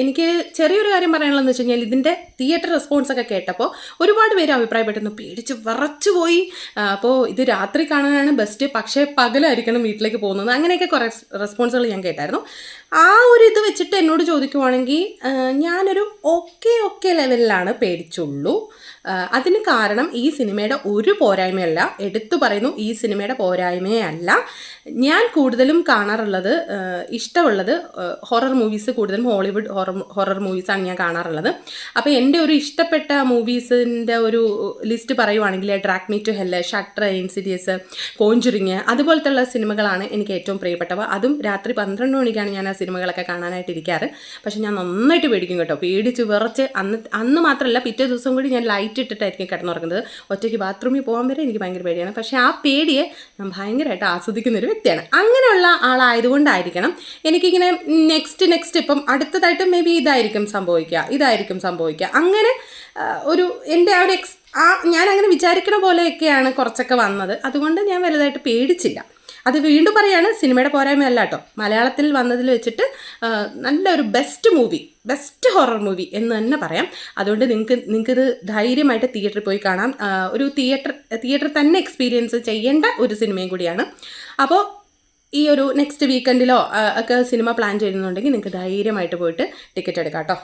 എനിക്ക് ചെറിയൊരു കാര്യം പറയാനുള്ളതെന്ന് വെച്ച് കഴിഞ്ഞാൽ ഇതിൻ്റെ തിയേറ്റർ റെസ്പോൺസൊക്കെ കേട്ടപ്പോൾ ഒരുപാട് പേര് അഭിപ്രായപ്പെട്ടു, പേടിച്ച് വിറച്ചു പോയി, അപ്പോൾ ഇത് രാത്രി കാണാനാണ് ബെസ്റ്റ്, പക്ഷേ പകലായിരിക്കണം വീട്ടിലേക്ക് പോകുന്നത്, അങ്ങനെയൊക്കെ കുറേ റെസ്പോൺസുകൾ ഞാൻ കേട്ടായിരുന്നു. ആ ഒരു ഇത് വെച്ചിട്ട് എന്നോട് ചോദിക്കുവാണെങ്കിൽ ഞാനൊരു ഓക്കെ ലെവലിലാണ് പേടിച്ചുള്ളൂ. അതിന് കാരണം ഈ സിനിമയുടെ ഒരു പോരായ്മയല്ല, എടുത്തു പറയുന്നു, ഈ സിനിമയുടെ പോരായ്മയല്ല. ഞാൻ കൂടുതലും കാണാറുള്ളത്, ഇഷ്ടമുള്ളത് ഹൊറർ മൂവീസ്, കൂടുതലും ഹോളിവുഡ് ഹൊറർ മൂവീസാണ് ഞാൻ കാണാറുള്ളത്. അപ്പോൾ എൻ്റെ ഒരു ഇഷ്ടപ്പെട്ട മൂവീസിൻ്റെ ഒരു ലിസ്റ്റ് പറയുവാണെങ്കിൽ Drag Me to Hell, Shutter, Insidious, Conjuring, അതുപോലത്തുള്ള സിനിമകളാണ് എനിക്ക് ഏറ്റവും പ്രിയപ്പെട്ടവ. അതും രാത്രി 12 മണിക്കാണ് ഞാൻ ആ സിനിമകളൊക്കെ കാണാനായിട്ട് ഇരിക്കാറ്. പക്ഷെ ഞാൻ നന്നായിട്ട് പേടിക്കും കേട്ടോ, പേടിച്ച് വിറച്ച്. അന്ന് മാത്രമല്ല, പിറ്റേ ദിവസം കൂടി ഞാൻ ലൈറ്റ് ഇട്ടിട്ടായിരിക്കും കിടന്നുറങ്ങുന്നത്. ഒറ്റയ്ക്ക് ബാത്റൂമിൽ പോകാൻ വരെ എനിക്ക് ഭയങ്കര പേടിയാണ്. പക്ഷേ ആ പേടിയെ ഞാൻ ഭയങ്കരമായിട്ട് ആസ്വദിക്കുന്നൊരു വ്യക്തിയാണ്. അങ്ങനെയുള്ള ആളായതുകൊണ്ടായിരിക്കണം എനിക്കിങ്ങനെ നെക്സ്റ്റ് ഇപ്പം അടുത്തതായിട്ട് മേ ബി ഇതായിരിക്കും സംഭവിക്കുക അങ്ങനെ ഒരു എൻ്റെ ആ ഒരു ഞാൻ അങ്ങനെ വിചാരിക്കണ പോലെയൊക്കെയാണ് കുറച്ചൊക്കെ വന്നത്. അതുകൊണ്ട് ഞാൻ വലുതായിട്ട് പേടിച്ചില്ല. അത് വീണ്ടും പറയാണ്, സിനിമയുടെ പോരായ്മയല്ല കേട്ടോ, മലയാളത്തിൽ വന്നതിൽ വെച്ചിട്ട് നല്ലൊരു ബെസ്റ്റ് ഹൊറർ മൂവി എന്ന് തന്നെ പറയാം. അതുകൊണ്ട് നിങ്ങൾക്കിത് ധൈര്യമായിട്ട് തിയേറ്ററിൽ പോയി കാണാം. ഒരു തിയേറ്റർ തന്നെ എക്സ്പീരിയൻസ് ചെയ്യേണ്ട ഒരു സിനിമയും കൂടിയാണ്. അപ്പോൾ ഈ ഒരു നെക്സ്റ്റ് വീക്കെൻഡിലോ ഒക്കെ സിനിമ പ്ലാൻ ചെയ്യുന്നുണ്ടെങ്കിൽ നിങ്ങൾക്ക് ധൈര്യമായിട്ട് പോയിട്ട് ടിക്കറ്റ് എടുക്കാം കേട്ടോ.